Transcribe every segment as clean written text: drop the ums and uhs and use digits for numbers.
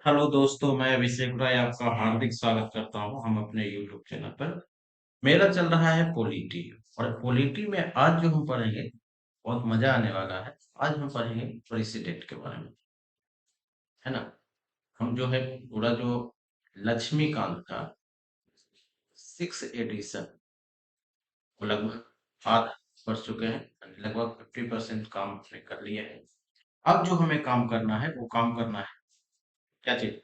Hello दोस्तों, मैं अभिषेक राय आपका हार्दिक स्वागत करता हूं हम अपने यूट्यूब चैनल पर। मेरा चल रहा है पॉलिटी। और पॉलिटी में आज जो हम पढ़ेंगे बहुत मजा आने वाला है। आज हम पढ़ेंगे प्रेसिडेंट के बारे में, है ना। हम जो है पूरा जो लक्ष्मीकांत का 6 एडिशन को लगभग आधा पढ़ चुके हैं। लगभग 50% काम हमने कर लिया है। अब जो हमें काम करना है वो काम करना है क्या चीज,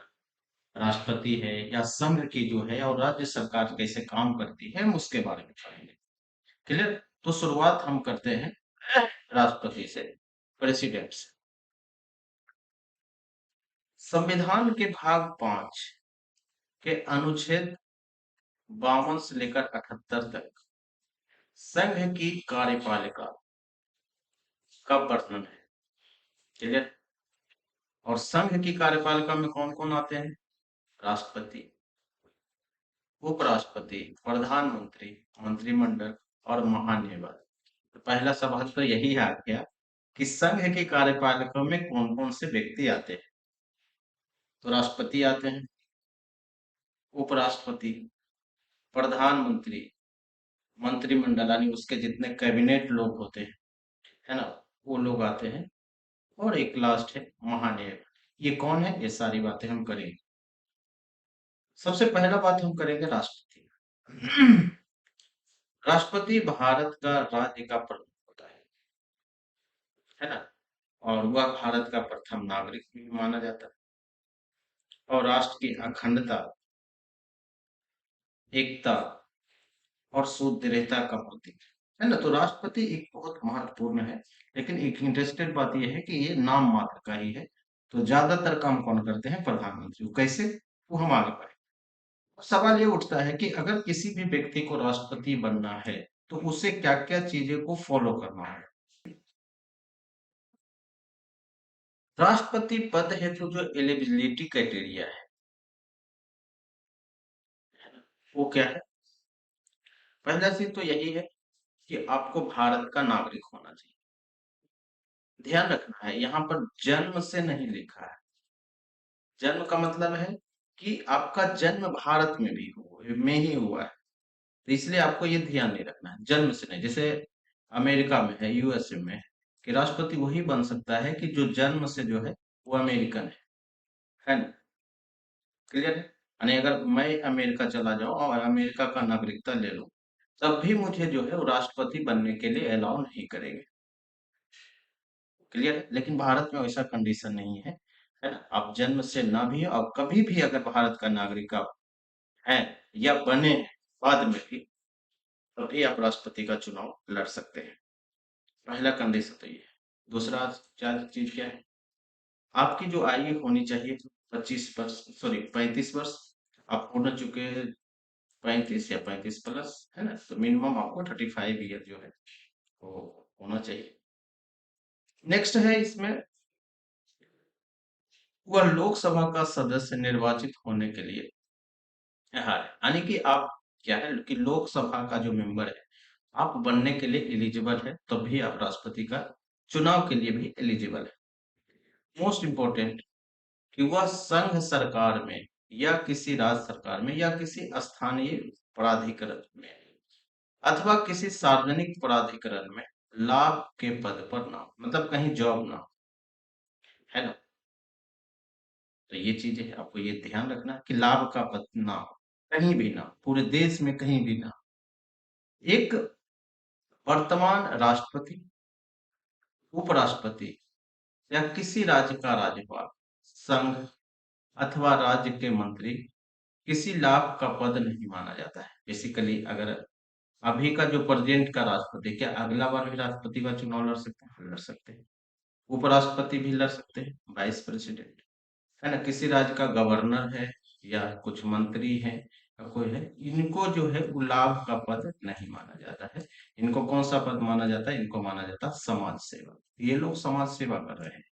राष्ट्रपति है या संघ की जो है और राज्य सरकार कैसे काम करती है, हम उसके बारे में पढ़ेंगे। क्लियर। तो शुरुआत हम करते हैं राष्ट्रपति से, प्रेसिडेंट से। संविधान के भाग 5 के अनुच्छेद 52 से लेकर 78 तक संघ की कार्यपालिका का वर्णन है। क्लियर। और संघ की कार्यपालिका में कौन कौन आते हैं? राष्ट्रपति, उपराष्ट्रपति, प्रधानमंत्री, मंत्रिमंडल और महान्यायवादी। तो पहला सवाल तो यही आ गया कि संघ की कार्यपालिका में कौन कौन से व्यक्ति आते हैं। तो राष्ट्रपति आते हैं, उपराष्ट्रपति, प्रधानमंत्री, मंत्रिमंडल यानी उसके जितने कैबिनेट लोग होते हैं, है ना, वो लोग आते हैं। और एक लास्ट है महान्यायवादी। ये कौन है? ये सारी बातें हम करेंगे। सबसे पहला बात हम करेंगे राष्ट्रपति। राष्ट्रपति भारत का राज्य का प्रमुख होता है ना। और वह भारत का प्रथम नागरिक भी माना जाता है और राष्ट्र की अखंडता, एकता और सुदृढ़ता का प्रतीक है ना। तो राष्ट्रपति एक बहुत महत्वपूर्ण है। लेकिन एक इंटरेस्टेड बात यह है कि ये नाम मात्र का ही है। तो ज्यादातर काम कौन करते हैं? प्रधानमंत्री। वो कैसे? वो हम आगे पढ़े। सवाल ये उठता है कि अगर किसी भी व्यक्ति को राष्ट्रपति बनना है तो उसे क्या क्या चीजें को फॉलो करना है। राष्ट्रपति पद हेतु जो एलिजिबिलिटी क्राइटेरिया है, वो क्या है? पहला चीज तो यही है कि आपको भारत का नागरिक होना चाहिए। ध्यान रखना है, यहाँ पर जन्म से नहीं लिखा है। जन्म का मतलब है कि आपका जन्म भारत में ही हुआ है। तो इसलिए आपको ये ध्यान नहीं रखना है, जन्म से नहीं। जैसे अमेरिका में है, यूएसए में है कि राष्ट्रपति वही बन सकता है कि जो जन्म से जो है वो अमेरिकन है ना। क्लियर है। यानी अगर मैं अमेरिका चला जाऊं और अमेरिका का नागरिकता ले लूं, तब भी मुझे जो है वो राष्ट्रपति बनने के लिए अलाउ नहीं करेंगे। क्लियर है। लेकिन भारत में वैसा कंडीशन नहीं है ना। आप जन्म से ना भी और कभी भी अगर भारत का नागरिक आप हैं या बने हैं बाद में भी, तभी आप राष्ट्रपति का चुनाव लड़ सकते हैं। पहला कंडीशन तो ये है। दूसरा चीज क्या है? आपकी जो आयु होनी चाहिए 25 वर्ष, सॉरी 35 वर्ष। आप पूर्ण चुके हैं 35 या 35 प्लस, है ना। तो मिनिमम आपको 35 ईयर जो है वो होना चाहिए। नेक्स्ट है इसमें, वह लोकसभा का सदस्य निर्वाचित होने के लिए, हाँ, यानी कि आप क्या है कि लोकसभा का जो मेंबर है, आप बनने के लिए एलिजिबल है, तभी आप राष्ट्रपति का चुनाव के लिए भी एलिजिबल है। मोस्ट इंपॉर्टेंट कि वह संघ सरकार में या किसी राज्य सरकार में या किसी स्थानीय प्राधिकरण में अथवा किसी सार्वजनिक प्राधिकरण में लाभ के पद पर ना हो, मतलब कहीं जॉब ना हो, है ना। तो ये चीजें है, आपको ये ध्यान रखना है कि लाभ का पद ना हो, कहीं भी ना हो, पूरे देश में कहीं भी ना हो। एक वर्तमान राष्ट्रपति, उपराष्ट्रपति या किसी राज्य का राज्यपाल, संघ अथवा राज्य के मंत्री किसी लाभ का पद नहीं माना जाता है। बेसिकली अगर अभी का जो प्रेजेंट का राष्ट्रपति, क्या अगला बार भी राष्ट्रपति का चुनाव लड़ सकते हैं? लड़ सकते हैं। उपराष्ट्रपति भी लड़ सकते हैं, वाइस प्रेसिडेंट, है ना। किसी राज्य का गवर्नर है या कुछ मंत्री है या कोई है, इनको जो है वो लाभ का पद नहीं माना जाता है। इनको कौन सा पद माना जाता है? इनको माना जाता है समाज सेवा। ये लोग समाज सेवा कर रहे हैं।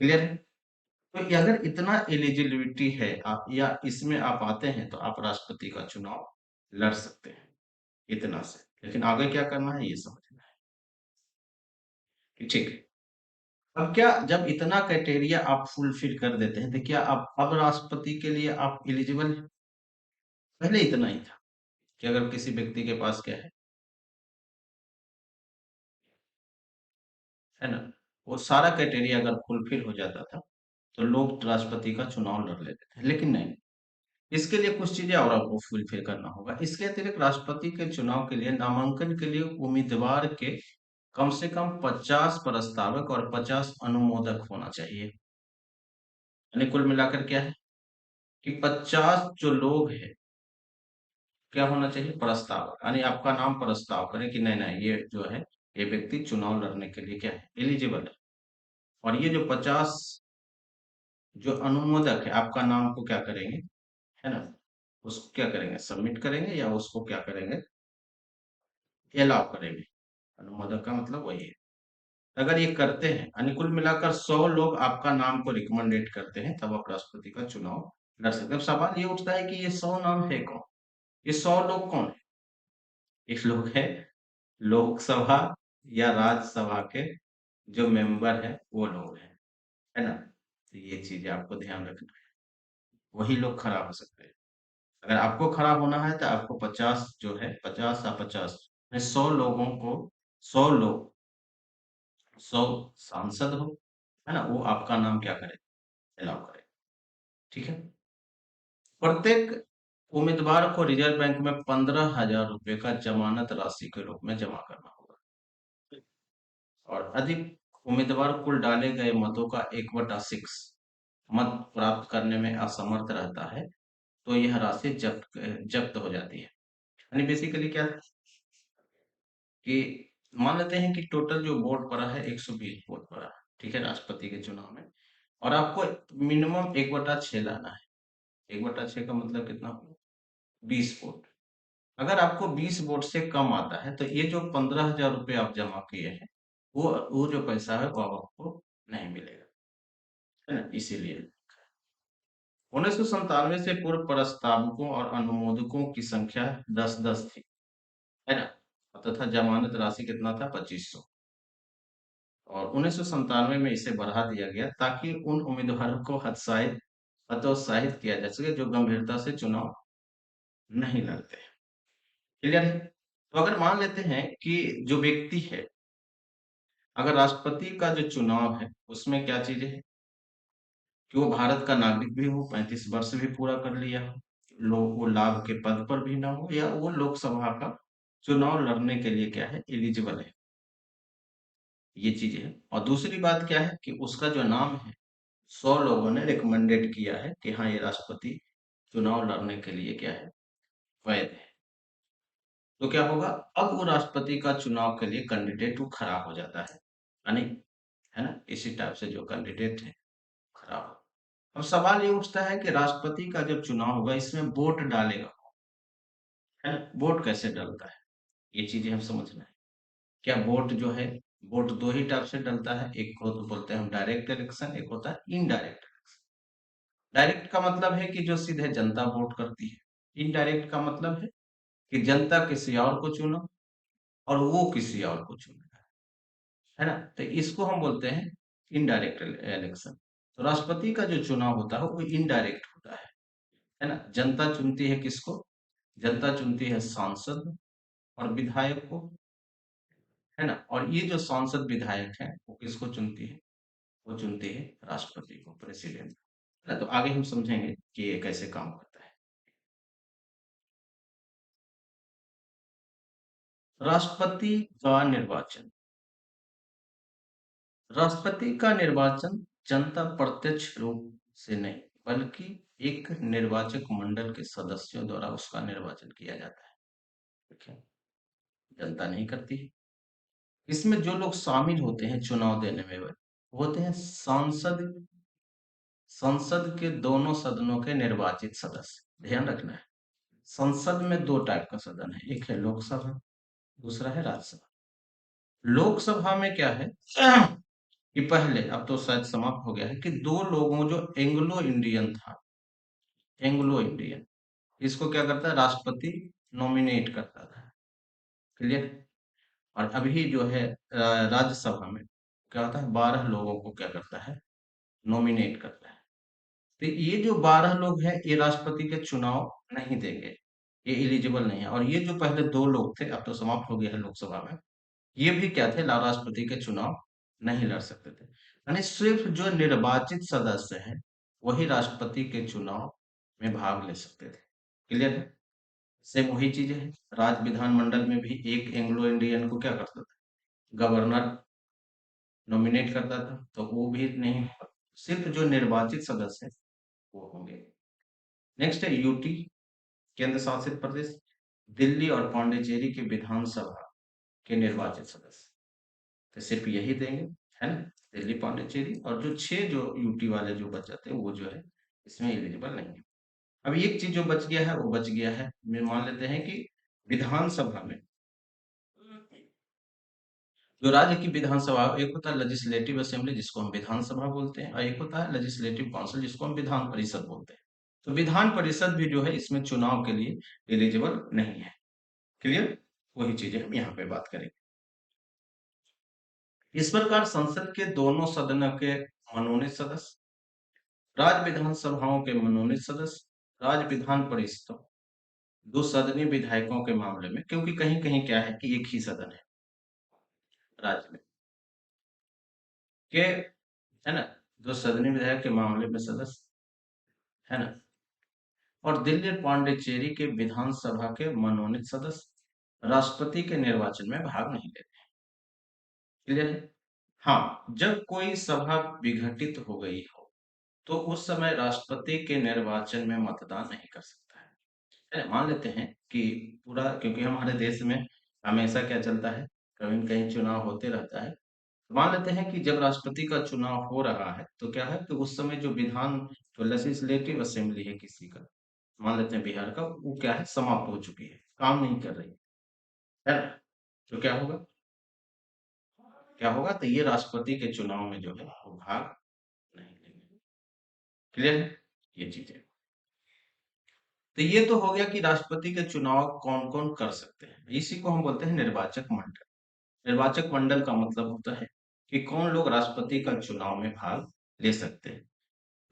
क्लियर है। तो ये अगर इतना एलिजिबिलिटी है आप या इसमें आप आते हैं तो आप राष्ट्रपति का चुनाव लड़ सकते हैं, इतना से। लेकिन आगे क्या करना है ये समझना है कि ठीक है। अब क्या, जब इतना क्राइटेरिया आप फुलफिल कर देते हैं, तो क्या आप अब राष्ट्रपति के लिए आप एलिजिबल हैं? पहले इतना ही था कि अगर किसी व्यक्ति के पास क्या है ना, वो सारा क्राइटेरिया अगर फुलफिल हो जाता था, तो लोग राष्ट्रपति का चुनाव लड़ लेते थे, लेकिन नहीं। इसके लिए कुछ चीजें और आपको फुलफिल करना होगा। इसके अतिरिक्त राष्ट्रपति के चुनाव के लिए नामांकन के लिए उम्मीदवार के कम से कम 50 प्रस्तावक और 50 अनुमोदक होना चाहिए। यानी कुल मिलाकर क्या है कि 50 जो लोग हैं, क्या होना चाहिए, प्रस्तावक, यानी आपका नाम प्रस्ताव करें कि नहीं नहीं, ये जो है, ये व्यक्ति चुनाव लड़ने के लिए क्या है, एलिजिबल है। और ये जो 50 जो अनुमोदक है, आपका नाम को क्या करेंगे, है ना, उसको क्या करेंगे, सबमिट करेंगे, या उसको क्या करेंगे, अलाउ करेंगे। अनुमोदक का मतलब वही है। अगर ये करते हैं, यानी कुल मिलाकर 100 लोग आपका नाम को रिकमेंडेड करते हैं, तब आप राष्ट्रपति का चुनाव लड़ सकते हैं। अब सवाल ये उठता है कि ये 100 नाम है कौन, ये 100 लोग कौन है? ये लोग है लोकसभा या राज्यसभा के जो मेंबर है, वो लोग हैं, है ना। तो ये चीजें आपको ध्यान रखना है, वही लोग खड़ा हो सकते हैं। अगर आपको खड़ा होना है, तो आपको 50 जो है, 50 या 50 100 लोगों को, 100 लोग, 100 सांसद हो, है ना, वो आपका नाम क्या करे, अलाउ करे। ठीक है। प्रत्येक उम्मीदवार को रिजर्व बैंक में 15,000 रुपए का जमानत राशि के रूप में जमा करना होगा। और अधिक उम्मीदवार कुल डाले गए मतों का 1/6 मत प्राप्त करने में असमर्थ रहता है, तो यह राशि जब्त जब्त हो जाती है। यानी बेसिकली क्या है कि मान लेते हैं कि टोटल जो वोट पड़ा है, 120 वोट पड़ा है, ठीक है, राष्ट्रपति के चुनाव में। और आपको मिनिमम 1/6 लाना है। 1/6 का मतलब कितना हुआ, 20 वोट। अगर आपको 20 वोट से कम आता है, तो ये जो 15,000 रुपये आप जमा किए हैं, वो जो पैसा है, वो अब आपको नहीं मिलेगा, है ना, इसीलिए। 1997 से पूर्व प्रस्तावकों और अनुमोदकों की संख्या 10-10 थी, है ना, तथा जमानत राशि कितना था, 2500। और 1997 में इसे बढ़ा दिया गया, ताकि उन उम्मीदवारों को हतोत्साहित किया जा सके जो गंभीरता से चुनाव नहीं लड़ते। क्लियर है? तो अगर मान लेते हैं कि जो व्यक्ति है, अगर राष्ट्रपति का जो चुनाव है, उसमें क्या चीजें हैं कि वो भारत का नागरिक भी हो, 35 वर्ष भी पूरा कर लिया हो, लोग वो लाभ के पद पर भी ना हो, या वो लोकसभा का चुनाव लड़ने के लिए क्या है, एलिजिबल है। ये चीजें हैं। और दूसरी बात क्या है कि उसका जो नाम है, 100 लोगों ने रिकमेंडेड किया है कि हाँ, ये राष्ट्रपति चुनाव लड़ने के लिए क्या है, वैध है। तो क्या होगा, अब वो राष्ट्रपति का चुनाव के लिए कैंडिडेट वो खड़ा हो जाता है, यानी, है ना, इसी टाइप से जो कैंडिडेट है, खड़ा हो। अब सवाल ये उठता है कि राष्ट्रपति का जब चुनाव होगा, इसमें वोट डालेगा, है ना, वोट कैसे डलता है, ये चीजें हम समझना है। क्या वोट जो है, वोट दो ही टाइप से डलता है, एक को तो बोलते हैं हम डायरेक्ट इलेक्शन, एक होता है इनडायरेक्ट। डायरेक्ट का मतलब है कि जो सीधे जनता वोट करती है। इनडायरेक्ट का मतलब है कि जनता किसी और को चुनो, और वो किसी और को चुनेगा, है ना। तो इसको हम बोलते हैं इनडायरेक्ट इलेक्शन। तो राष्ट्रपति का जो चुनाव होता है, वो इनडायरेक्ट होता है ना। जनता चुनती है किसको, जनता चुनती है सांसद और विधायक को, है ना। और ये जो सांसद विधायक हैं, वो किसको चुनती है, वो चुनती है राष्ट्रपति को, प्रेसिडेंट, है ना। तो आगे हम समझेंगे कि ये कैसे काम करता है। राष्ट्रपति का निर्वाचन, राष्ट्रपति का निर्वाचन जनता प्रत्यक्ष रूप से नहीं, बल्कि एक निर्वाचक मंडल के सदस्यों द्वारा उसका निर्वाचन किया जाता है। ठीक है, जनता नहीं करती है। इसमें जो लोग शामिल होते हैं चुनाव देने में, वो होते हैं सांसद, संसद के दोनों सदनों के निर्वाचित सदस्य। ध्यान रखना है, संसद में दो टाइप का सदन है, एक है लोकसभा, दूसरा है राज्यसभा। लोकसभा में क्या है कि पहले, अब तो शायद समाप्त हो गया है, कि दो लोगों, जो एंग्लो इंडियन था, एंग्लो इंडियन, इसको क्या करता है, राष्ट्रपति नॉमिनेट करता था। क्लियर। और अभी जो है राज्यसभा में क्या होता है, 12 लोगों को क्या करता है, नॉमिनेट करता है। तो ये जो 12 लोग हैं, ये राष्ट्रपति के चुनाव नहीं देंगे, ये एलिजिबल नहीं है। और ये जो पहले 2 लोग थे, अब तो समाप्त हो गया है लोकसभा में, ये भी क्या थे, राष्ट्रपति के चुनाव नहीं लड़ सकते थे। यानी सिर्फ जो निर्वाचित सदस्य हैं, वही राष्ट्रपति के चुनाव में भाग ले सकते थे। क्लियर है? सेम वही चीजें है, राज्य विधानमंडल में भी एक एंग्लो इंडियन को क्या करता था, गवर्नर नॉमिनेट करता था, तो वो भी नहीं होगा। सिर्फ जो निर्वाचित सदस्य हैं वो होंगे। नेक्स्ट है यूटी, केंद्र शासित प्रदेश। दिल्ली और पौंडीचेरी की विधानसभा के निर्वाचित सदस्य, तो सिर्फ यही देंगे, है ना, दिल्ली पौंडीचेरी। और जो 6 जो यूटी वाले जो बच जाते हैं, वो जो है इसमें एलिजिबल नहीं है। अब एक चीज जो बच गया है, वो बच गया है, मैं मान लेते हैं कि विधानसभा में जो राज्य की विधानसभा, एक होता है लेजिस्लेटिव असेंबली जिसको हम विधानसभा बोलते हैं, और एक होता है लेजिस्लेटिव काउंसिल जिसको हम विधान परिषद बोलते हैं। तो विधान परिषद भी जो है इसमें चुनाव के लिए एलिजिबल नहीं है। क्लियर? वही चीजें हम यहाँ पे बात करेंगे। इस प्रकार संसद के दोनों सदनों के मनोनीत सदस्य, राज्य विधानसभाओं के मनोनीत सदस्य, राज्य विधान परिषद, दो सदनीय विधायकों के मामले में, क्योंकि कहीं कहीं क्या है कि एक ही सदन है राज्य में के, है ना, दो सदनीय विधायक के मामले में सदस्य, है ना। और दिल्ली और पांडिचेरी के विधानसभा के मनोनीत सदस्य राष्ट्रपति के निर्वाचन में भाग नहीं लेते। क्लियर है? हाँ, जब कोई सभा विघटित हो गई हो, तो उस समय राष्ट्रपति के निर्वाचन में मतदान नहीं कर सकता है। मान लेते हैं कि पूरा, क्योंकि हमारे देश में हमेशा क्या चलता है, कहीं न कहीं चुनाव होते रहता है। तो मान लेते हैं कि जब राष्ट्रपति का चुनाव हो रहा है, तो क्या है कि उस समय जो विधान, जो लेजिस्लेटिव असेंबली है किसी का, मान लेते हैं बिहार का, वो क्या है, समाप्त हो चुकी है, काम नहीं कर रही है ना। तो क्या होगा, क्या होगा, तो ये राष्ट्रपति के चुनाव में जो है वो भाग नहीं लेंगे। क्लियर है ये चीजें? तो ये तो हो गया कि राष्ट्रपति के चुनाव कौन कौन कर सकते हैं, इसी को हम बोलते हैं निर्वाचक मंडल। निर्वाचक मंडल का मतलब होता है कि कौन लोग राष्ट्रपति का चुनाव में भाग ले सकते हैं।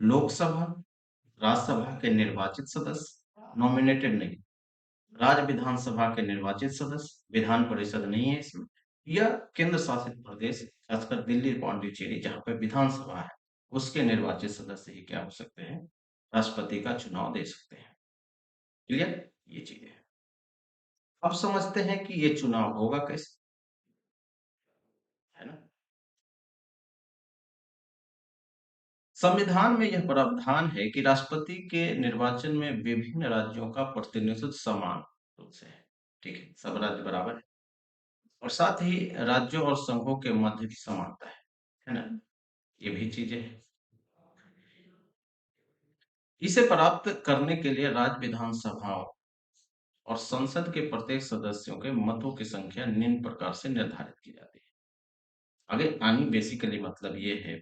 लोकसभा, राज्यसभा के निर्वाचित सदस्य, नॉमिनेटेड नहीं, राज्य विधानसभा के निर्वाचित सदस्य, विधान परिषद नहीं है इसमें, या केंद्र शासित प्रदेश, खासकर दिल्ली पौंडीचेरी जहां पर विधानसभा है, उसके निर्वाचित सदस्य ही क्या हो सकते हैं, राष्ट्रपति का चुनाव दे सकते हैं। क्लियर? ये चीजें हैं। अब समझते हैं कि ये चुनाव होगा कैसे, है ना। संविधान में यह प्रावधान है कि राष्ट्रपति के निर्वाचन में विभिन्न राज्यों का प्रतिनिधित्व समान रूप से है। ठीक है, सब राज्य बराबर है, और साथ ही राज्यों और संघों के मध्य भी समानता है ना। ये भी चीजें हैं। इसे प्राप्त करने के लिए राज्य विधानसभाओं और संसद के प्रत्येक सदस्यों के मतों की संख्या निम्न प्रकार से निर्धारित की जाती है। आगे यानी बेसिकली मतलब ये है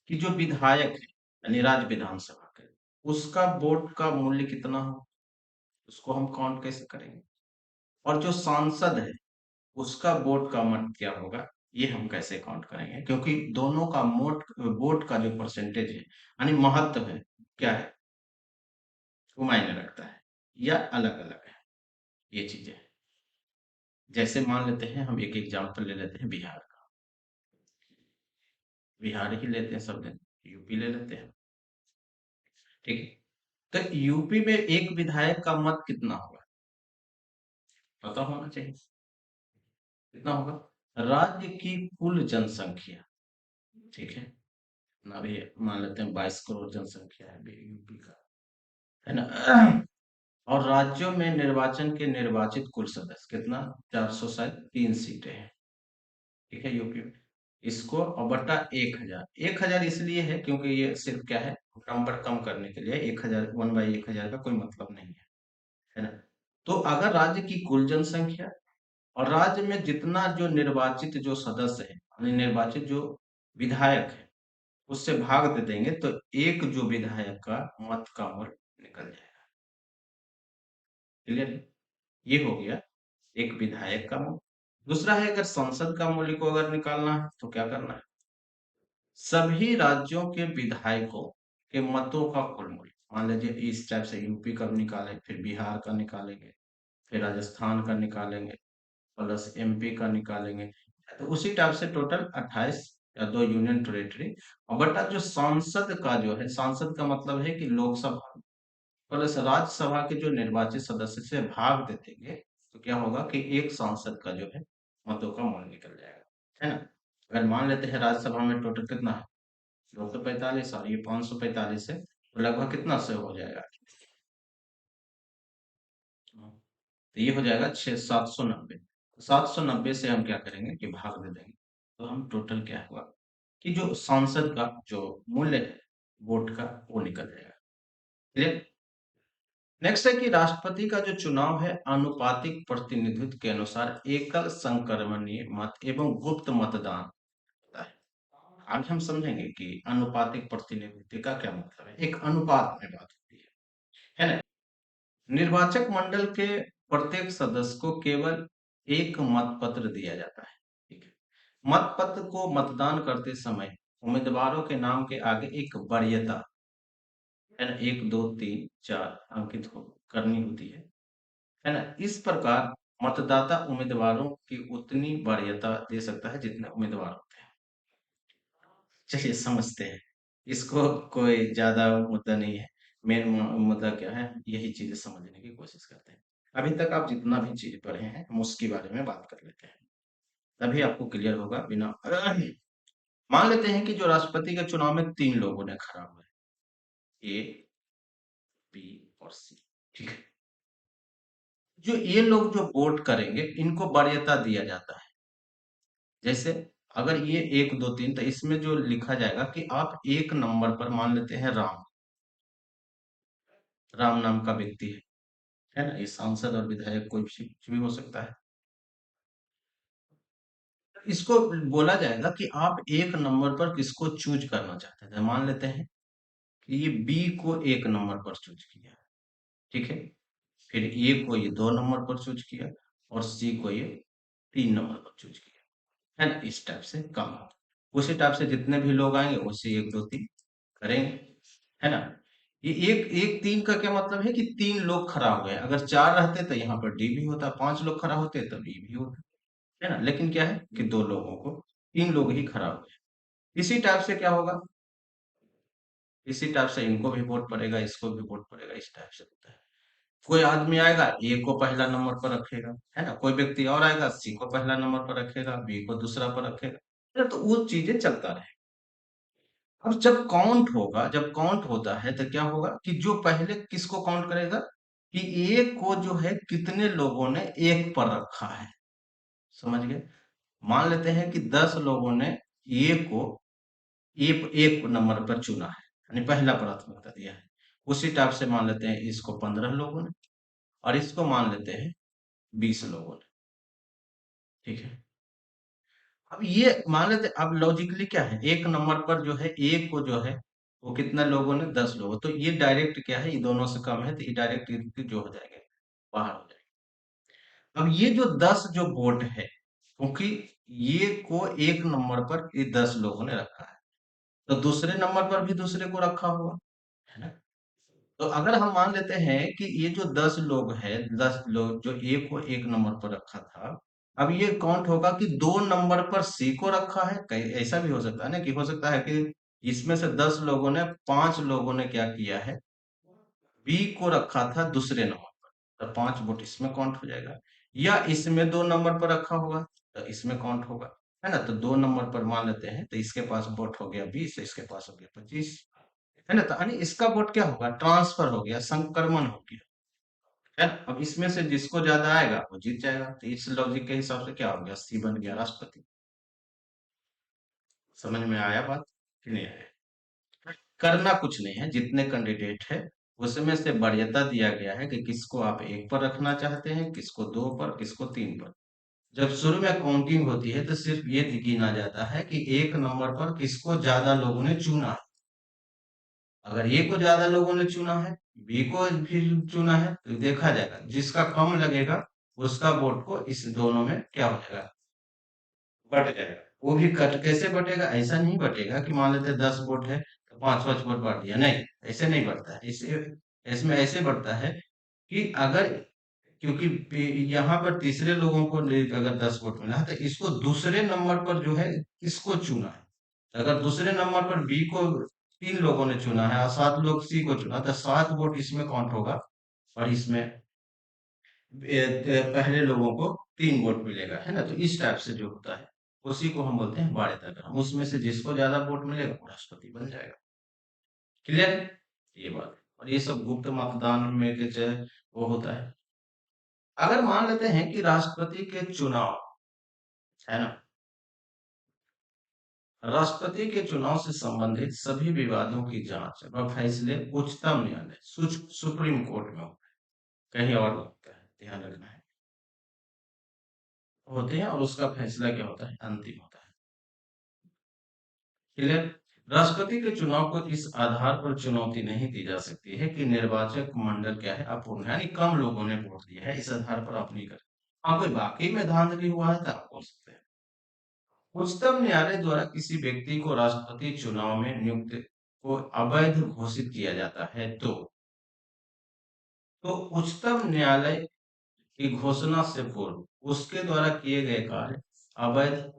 कि जो विधायक है, यानी राज्य विधानसभा के, उसका वोट का मूल्य कितना हो, उसको हम काउंट कैसे करेंगे। और जो सांसद है, उसका वोट का मत क्या होगा, ये हम कैसे काउंट करेंगे, क्योंकि दोनों का मोट वोट का जो परसेंटेज है, यानी महत्व है, क्या है, वो मायने रखता है, या अलग अलग है, ये चीजें हैं। जैसे मान लेते हैं, हम एक एग्जांपल ले लेते हैं बिहार का, बिहार ही लेते हैं सब दिन, यूपी ले लेते हैं। ठीक है, तो यूपी में एक विधायक का मत कितना होगा, पता होना चाहिए, कितना होगा, राज्य की कुल जनसंख्या। ठीक है ना, अभी मान लेते हैं 22 करोड़ जनसंख्या है यूपी का, है ना। और राज्यों में निर्वाचन के निर्वाचित कुल सदस्य कितना, 400, शायद 3 सीटें हैं। ठीक है, यूपी में इसको और बटा 1000 इसलिए है क्योंकि ये सिर्फ क्या है, नंबर कम करने के लिए, 1000, 1/1000 का कोई मतलब नहीं है ना। तो अगर राज्य की कुल जनसंख्या और राज्य में जितना जो निर्वाचित जो सदस्य है, यानी निर्वाचित जो विधायक है, उससे भाग दे देंगे, तो एक जो विधायक का मत का मूल्य निकल जाएगा। क्लियर है? ये हो गया एक विधायक का मत। दूसरा है, अगर संसद का मूल्य को अगर निकालना है तो क्या करना है? सभी राज्यों के विधायकों के मतों का कुल मूल्य, मान लीजिए इस टाइप से यूपी का निकालें, फिर बिहार का निकालेंगे, फिर राजस्थान का निकालेंगे, प्लस एमपी का निकालेंगे, तो उसी टाइप से टोटल 28 या 2 यूनियन टेरिटरी, और बटा जो सांसद का जो है, सांसद का मतलब है कि लोकसभा प्लस राज्यसभा के जो निर्वाचित सदस्य से भाग दे देंगे, तो क्या होगा कि एक सांसद का जो है मतों का मूल्य निकल जाएगा, है ना? अगर मान लेते हैं राज्यसभा में टोटल कितना है, 245, और ये 545 है, तो लगभग कितना से हो जाएगा? हाँ, तो ये हो जाएगा 790। 790 से हम क्या करेंगे कि भाग दे देंगे, तो हम टोटल क्या हुआ कि जो सांसद का जो मूल्य है वोट का, वो निकल जाएगा। क्लियर? नेक्स्ट है कि राष्ट्रपति का जो चुनाव है आनुपातिक प्रतिनिधित्व के अनुसार एकल संक्रमणीय मत एवं गुप्त मतदान होता है। आज हम समझेंगे कि आनुपातिक प्रतिनिधित्व का क्या मतलब है। एक अनुपात में बात होती है ना? निर्वाचक मंडल के प्रत्येक सदस्य को केवल एक मत पत्र दिया जाता है। ठीक है। मत पत्र को मतदान करते समय उम्मीदवारों के नाम के आगे एक वरीयता, है ना, 1 2 3 4 अंकित करनी होती है ना? इस प्रकार मतदाता उम्मीदवारों की उतनी वरीयता दे सकता है जितने उम्मीदवार होते हैं। चलिए समझते हैं। इसको कोई ज़्यादा मुद्दा नहीं है। मेन मुद्दा क्या है, यही चीज़ें समझने की कोशिश करते हैं। अभी तक आप जितना भी चीज़ पढ़े हैं, हम उसके बारे में बात कर लेते हैं। तभी आपको क्लियर होगा बिना मान लेते हैं कि जो राष्ट्रपति के चुनाव में 3 लोगों ने खड़ा हुआ है, ए, बी और सी। ठीक है। जो ये लोग जो वोट करेंगे, इनको वरीयता दिया जाता है। जैसे अगर ये 1 2 3, तो इसमें जो लिखा जाएगा कि आप 1 नंबर पर मान लेते हैं राम, राम नाम का व्यक्ति है ना? ये सांसद और विधायक कोई भी कुछ भी हो सकता है। इसको बोला जाएगा कि आप 1 नंबर पर किसको चूज करना चाहते हैं। मान लेते हैं कि ये बी को 1 नंबर पर चूज किया, ठीक है? फिर ए को ये 2 नंबर पर चूज किया, और सी को ये 3 नंबर पर चूज किया, है ना? इस टाइप से काम होता है। उसी टाइप से जितने भी लोग आएंगे उसी 1 2 3 करेंगे, है ना? ये एक एक 3 का क्या मतलब है कि 3 लोग खड़ा हो गए। अगर 4 रहते तो यहाँ पर डी भी होता, 5 लोग खड़ा होते तो बी भी होता, है ना? लेकिन क्या है कि 2 लोगों को, 3 लोग ही खड़ा हुए। इसी टाइप से क्या होगा, इसी टाइप से इनको भी वोट पड़ेगा, इसको भी वोट पड़ेगा, इस टाइप से होता है। कोई आदमी आएगा, ए को पहला नंबर पर रखेगा, है ना? कोई व्यक्ति और आएगा, सी को पहला नंबर पर रखेगा, बी को दूसरा पर रखेगा, है ना? तो वो चीजें चलता रहे। अब जब काउंट होगा, जब काउंट होता है तो क्या होगा कि जो पहले किसको काउंट करेगा कि ए को जो है कितने लोगों ने एक पर रखा है। समझ गए? मान लेते हैं कि 10 लोगों ने ए को एक एक नंबर पर चुना है, यानी पहला प्राथमिकता दिया है। उसी टाइप से मान लेते हैं इसको 15 लोगों ने, और इसको मान लेते हैं 20 लोगों ने। ठीक है। अब ये मान लेते हैं, अब लॉजिकली क्या है, एक नंबर पर जो है ए को जो है वो कितना लोगों ने, 10 लोगों, तो ये डायरेक्ट क्या है, ये दोनों से कम है, तो ये डायरेक्ट जो हो जाएंगे, बाहर हो जाएंगे। अब ये जो 10 जो वोट है, क्योंकि ये को एक नंबर पर ये 10 लोगों ने रखा है, तो दूसरे नंबर पर भी दूसरे को रखा हुआ है ना? तो अगर हम मान लेते हैं कि ये जो 10 लोग हैं, 10 लोग जो ए को एक नंबर पर रखा था, अब ये काउंट होगा कि 2 नंबर पर सी को रखा है। कहीं ऐसा भी हो सकता है ना, कि हो सकता है कि इसमें से 10 लोगों ने, 5 लोगों ने क्या किया है, बी को रखा था दूसरे नंबर पर, तो 5 वोट इसमें काउंट हो जाएगा। या इसमें 2 नंबर पर रखा होगा, तो इसमें काउंट होगा, है ना? तो 2 नंबर पर मान लेते हैं, तो इसके पास वोट हो गया 20, इसके पास हो गया 25, है ना? तो यानी इसका वोट क्या होगा, ट्रांसफर हो गया, संक्रमण हो गया, है ना? अब इसमें से जिसको ज्यादा आएगा वो जीत जाएगा, तो इस लॉजिक के हिसाब से क्या हो गया, सी बन गया राष्ट्रपति। समझ में आया बात कि नहीं आया? करना कुछ नहीं है, जितने कैंडिडेट है उसमें से वरीयता दिया गया है कि किसको आप एक पर रखना चाहते हैं, किसको 2 पर, किसको 3 पर। जब शुरू में काउंटिंग होती है तो सिर्फ ये गिना जाता है कि एक नंबर पर किसको ज्यादा लोगों ने चुना है। अगर ए को ज्यादा लोगों ने चुना है, बी को भी चुना है, तो देखा जाएगा जिसका कम लगेगा उसका वोट को इस दोनों में क्या हो जाएगा, बट जाएगा। वो भी कट कैसे बटेगा? ऐसा नहीं बटेगा कि मान लेते 10 वोट है तो 5-5 वोट बांट दिया, नहीं, ऐसे नहीं बढ़ता है। इसे इसमें ऐसे बढ़ता है कि अगर, क्योंकि यहाँ पर तीसरे लोगों को अगर 10 वोट मिला है तो इसको दूसरे नंबर पर जो है इसको चुना है। अगर दूसरे नंबर पर बी को 3 लोगों ने चुना है और 7 लोग सी को चुना, तो 7 वोट इसमें काउंट होगा और इसमें पहले लोगों को 3 वोट मिलेगा, है ना? तो इस टाइप से जो होता है उसी को हम बोलते हैं वारिता। उसमें से जिसको ज्यादा वोट मिलेगा वो राष्ट्रपति बन जाएगा। क्लियर है ये बात? और ये सब गुप्त मतदान में के जो वो होता है। अगर मान लेते हैं कि राष्ट्रपति के चुनाव, है ना, राष्ट्रपति के चुनाव से संबंधित सभी विवादों की जांच व फैसले उच्चतम न्यायालय सुप्रीम कोर्ट में होता है, कहीं और नहीं होता है, ध्यान रखना है। होते हैं और उसका फैसला क्या होता है? अंतिम होता है। क्लियर? राष्ट्रपति के चुनाव को इस आधार पर चुनौती नहीं दी जा सकती है कि निर्वाचक मंडल क्या है? अपूर्ण है, यानी कम लोगों ने वोट दिया है, इस आधार पर आप नहीं कर। हाँ, कोई वाकई में धांधली हुआ है तो आप बोल सकते हैं। उच्चतम न्यायालय द्वारा किसी व्यक्ति को राष्ट्रपति चुनाव में नियुक्त को अवैध घोषित किया जाता है तो उच्चतम न्यायालय की घोषणा से पूर्व उसके द्वारा किए गए कार्य अवैध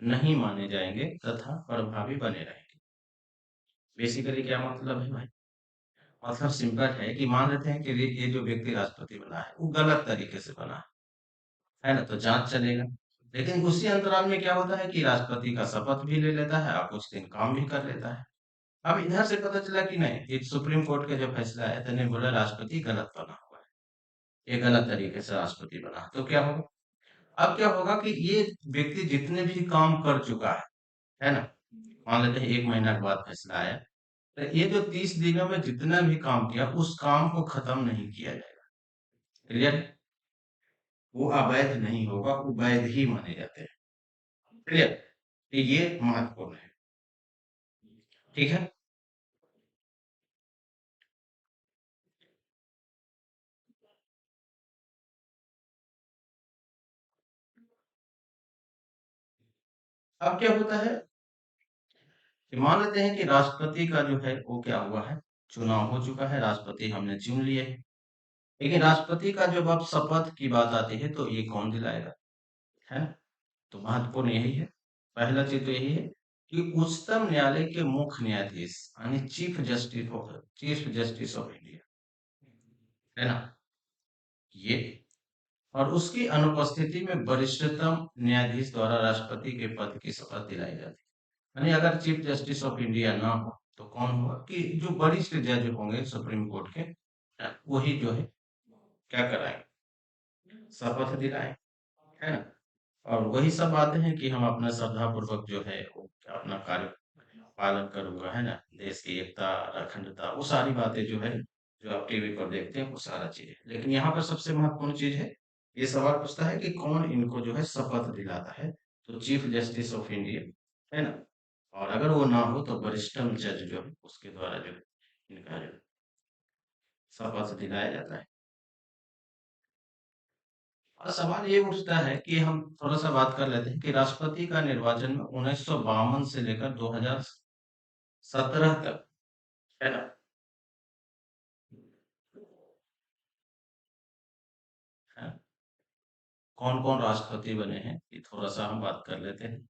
नहीं माने जाएंगे तथा प्रभावी बने रहेंगे। बेसिकली क्या मतलब है भाई? मतलब सिंपल है कि मान लेते हैं कि ये जो व्यक्ति राष्ट्रपति बना है वो गलत तरीके से बना है ना? तो जांच चलेगा। लेकिन उसी अंतराल में क्या होता है कि राष्ट्रपति का शपथ भी ले लेता है और कुछ दिन काम भी कर लेता है। अब इधर से पता चला कि नहीं, ये सुप्रीम कोर्ट का जो फैसला है तो ने बोला राष्ट्रपति गलत बना हुआ है, ये गलत तरीके से राष्ट्रपति बना, तो क्या होगा? अब क्या होगा कि ये व्यक्ति जितने भी काम कर चुका है ना, मान लेते हैं 1 महीना के बाद फैसला आया, तो ये जो 30 दिनों में जितना भी काम किया उस काम को खत्म नहीं किया जाएगा। क्लियर? वो अवैध नहीं होगा, वो वैध ही माने जाते हैं। क्लियर? तो ये महत्वपूर्ण है। ठीक है? अब क्या होता है कि मान लेते हैं कि राष्ट्रपति का जो है वो क्या हुआ है, चुनाव हो चुका है, राष्ट्रपति हमने चुन लिए है। लेकिन राष्ट्रपति का जब अब शपथ की बात आती है तो ये कौन दिलाएगा? है ना? तो महत्वपूर्ण यही है। पहला चीज तो यही है कि उच्चतम न्यायालय के मुख्य न्यायाधीश यानी चीफ जस्टिस ऑफ इंडिया, है ना, ये, और उसकी अनुपस्थिति में वरिष्ठतम न्यायाधीश द्वारा राष्ट्रपति के पद की शपथ दिलाई जाती है। यानी अगर चीफ जस्टिस ऑफ इंडिया ना हो तो कौन होगा? कि जो वरिष्ठ जज होंगे सुप्रीम कोर्ट के, वही जो है क्या कराएंगे? शपथ दिलाएं, है ना? और वही सब बातें हैं कि हम अपना श्रद्धा पूर्वक जो है वो अपना कार्य पालन करूंगा, है ना? देश की एकता, अखंडता, वो सारी बातें जो है जो आप टीवी पर देखते हैं वो सारा चीज है। लेकिन यहाँ पर सबसे महत्वपूर्ण चीज है, ये सवाल पूछता है कि कौन इनको जो है शपथ दिलाता है? तो चीफ जस्टिस ऑफ इंडिया, है ना? और अगर वो ना हो तो वरिष्ठतम जज जो है उसके द्वारा जो है इनका जो शपथ दिलाया जाता है। और सवाल ये उठता है कि हम थोड़ा सा बात कर लेते हैं कि राष्ट्रपति का निर्वाचन में 1952 से लेकर 2017 तक, है ना, कौन कौन राष्ट्रपति बने हैं ये थोड़ा सा हम बात कर लेते हैं।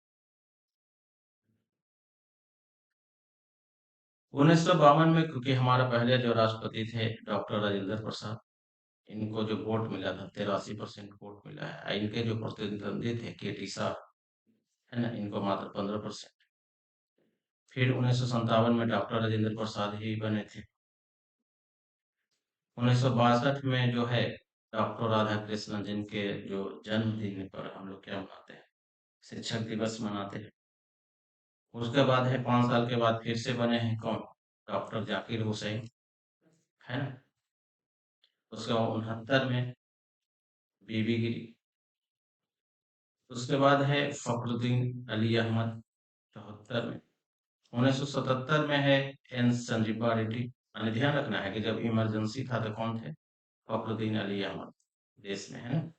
1952 में, क्योंकि हमारा पहले जो राष्ट्रपति थे डॉक्टर राजेंद्र प्रसाद, इनको जो वोट मिला था 83% वोट मिला है। इनके जो प्रतिद्वंदी थे केटी साहब, है ना, इनको मात्र 15%। फिर 1957 में डॉक्टर राजेंद्र प्रसाद ही बने थे। 1962 में जो है डॉक्टर राधा कृष्णन, जिनके जो जन्मदिन पर हम लोग क्या मनाते हैं, शिक्षक दिवस मनाते हैं। उसके बाद है 5 साल के बाद फिर से बने हैं कौन? डॉक्टर जाकिर हुसैन, है ना। उसके बाद 69 में बीबी गिरी। उसके बाद है फखरुद्दीन अली अहमद 74 में। 1977 में है एन संजीवा रेड्डी। मैंने ध्यान रखना है कि जब इमरजेंसी था तो कौन थे? फखरुद्दीन अली अहमद देश में, है ना।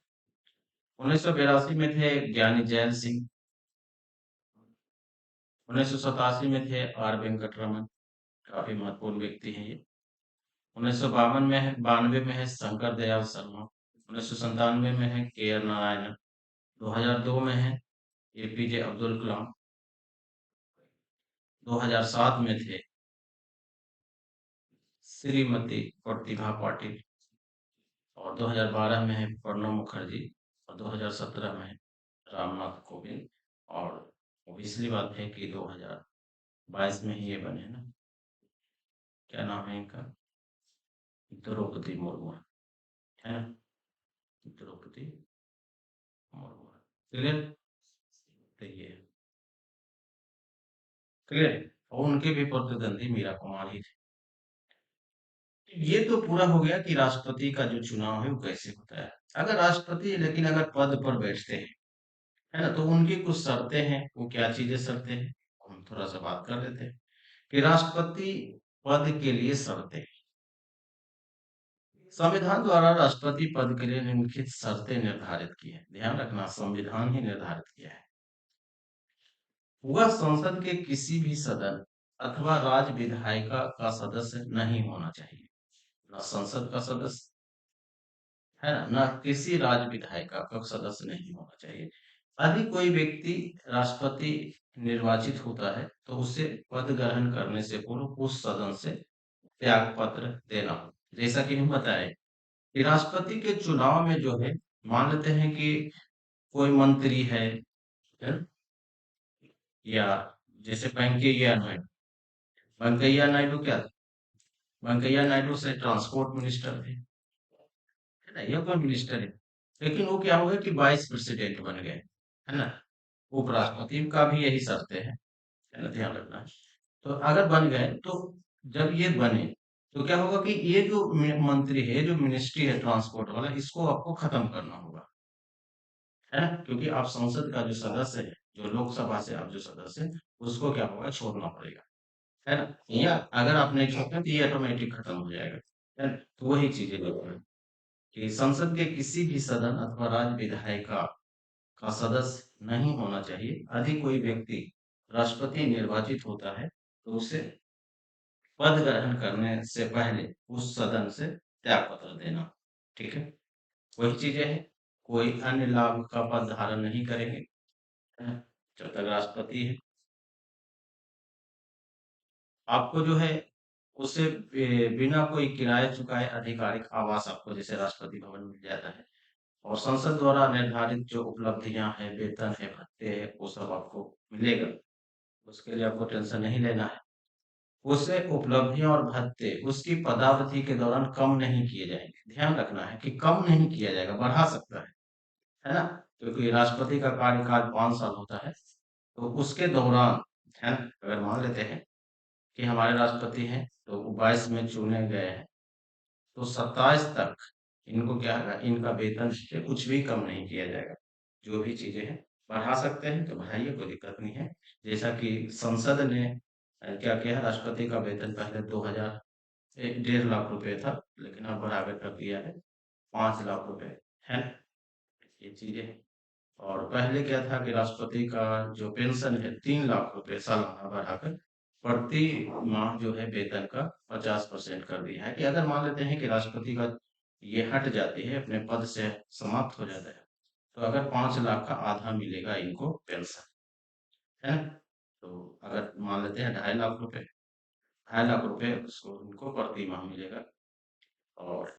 1982 में थे ज्ञानी जैल सिंह। 1987 में थे आर वेंकटरमन, काफी महत्वपूर्ण व्यक्ति हैं ये। 1952 में है, 92 में है शंकर दयाल शर्मा। 1997 में है के आर नारायणन। 2002 में है एपीजे अब्दुल कलाम। 2007 में थे श्रीमती प्रतिभा पाटिल। और 2012 में है प्रणब मुखर्जी। और 2017 में है रामनाथ कोविंद। और ओबियसली बात है कि 2022 में ही ये बने ना, क्या नाम है इनका, द्रौपदी मुर्मू, है ना, द्रौपदी मुर्मू। क्लियर, तो ये क्लियर। और उनके भी प्रतिद्वंदी मीरा कुमार ही थे। ये तो पूरा हो गया कि राष्ट्रपति का जो चुनाव है वो कैसे होता है। अगर राष्ट्रपति लेकिन अगर पद पर बैठते हैं, है ना, तो उनकी कुछ शर्तें हैं। वो क्या चीजें शर्तें हैं, हम थोड़ा सा बात कर लेते हैं कि राष्ट्रपति पद के लिए शर्तें। संविधान द्वारा राष्ट्रपति पद के लिए निम्नलिखित शर्तें निर्धारित की है। ध्यान रखना, संविधान ही निर्धारित किया है। वह संसद के किसी भी सदन अथवा राज्य विधायिका का सदस्य नहीं होना चाहिए। न संसद का सदस्य, है ना, न किसी राज्य विधायिका का सदस्य नहीं होना चाहिए। यदि कोई व्यक्ति राष्ट्रपति निर्वाचित होता है तो उसे पद ग्रहण करने से पूर्व उस सदन से त्याग पत्र देना हो। जैसा कि हम बताए कि राष्ट्रपति के चुनाव में जो है, मान लेते हैं कि कोई मंत्री है? या जैसे वेंकैया नायडू, वेंकैया नायडू क्या, वेंकैया नायडू से ट्रांसपोर्ट मिनिस्टर थे, है ना, ये कोई मिनिस्टर है। लेकिन वो क्या हो गया कि वाइस प्रेसिडेंट बन गए, है ना। उपराष्ट्रपति का भी यही शर्तें हैं, है ना, ध्यान रखना है। तो अगर बन गए तो जब ये बने तो क्या होगा कि ये जो मंत्री है, जो मिनिस्ट्री है ट्रांसपोर्ट वाला, इसको आपको खत्म करना होगा, है ना, क्योंकि आप संसद का जो सदस्य है, जो लोकसभा से आप जो सदस्य है, उसको क्या होगा, छोड़ना पड़ेगा, है ना। या अगर आप नहीं छोड़ते तो ये ऑटोमेटिक खत्म हो जाएगा, है ना। तो वही चीजें देखो कि संसद के किसी भी सदन अथवा राज्य विधायिका का सदस्य नहीं होना चाहिए। यदि कोई व्यक्ति राष्ट्रपति निर्वाचित होता है तो उसे पद ग्रहण करने से पहले उस सदन से त्याग पत्र देना, ठीक है। वही चीजें हैं, कोई अन्य लाभ का पद धारण नहीं करेंगे, है ना, जब तक राष्ट्रपति है। आपको जो है उससे बिना कोई किराया चुकाए आधिकारिक आवास आपको जैसे राष्ट्रपति भवन मिल जाता है। और संसद द्वारा निर्धारित जो उपलब्धियां हैं, वेतन है, भत्ते है, वो सब आपको मिलेगा। उसके लिए आपको टेंशन नहीं लेना है। उससे उपलब्धियां और भत्ते उसकी पदावधि के दौरान कम नहीं किए जाएंगे। ध्यान रखना है कि कम नहीं किया जाएगा, बढ़ा सकता है ना, क्योंकि राष्ट्रपति का कार्यकाल 5 साल होता है। तो उसके दौरान, है ना, अगर मान लेते हैं कि हमारे राष्ट्रपति हैं तो 22 में चुने गए हैं, तो 27 तक इनको क्या है, इनका वेतन से कुछ भी कम नहीं किया जाएगा। जो भी चीजें हैं बढ़ा सकते हैं तो बढ़ाइए, कोई दिक्कत नहीं है। जैसा कि संसद ने क्या किया है, राष्ट्रपति का वेतन पहले 2000 1.5 लाख रुपए था, लेकिन अब बढ़ाकर कर दिया है 5 लाख रुपए, है ना? ये चीजें हैं। और पहले क्या था कि राष्ट्रपति का जो पेंशन है 3 लाख रुपए सालाना बढ़ाकर प्रति माह जो है वेतन का 50% कर दिया है। कि अगर मान लेते हैं कि राष्ट्रपति का ये हट जाती है, अपने पद से समाप्त हो जाता है, तो अगर 5 लाख का आधा मिलेगा इनको पेंशन, है ना। तो अगर मान लेते हैं 2.5 लाख रुपए, 2.5 लाख रुपए उसको इनको प्रति माह मिलेगा। और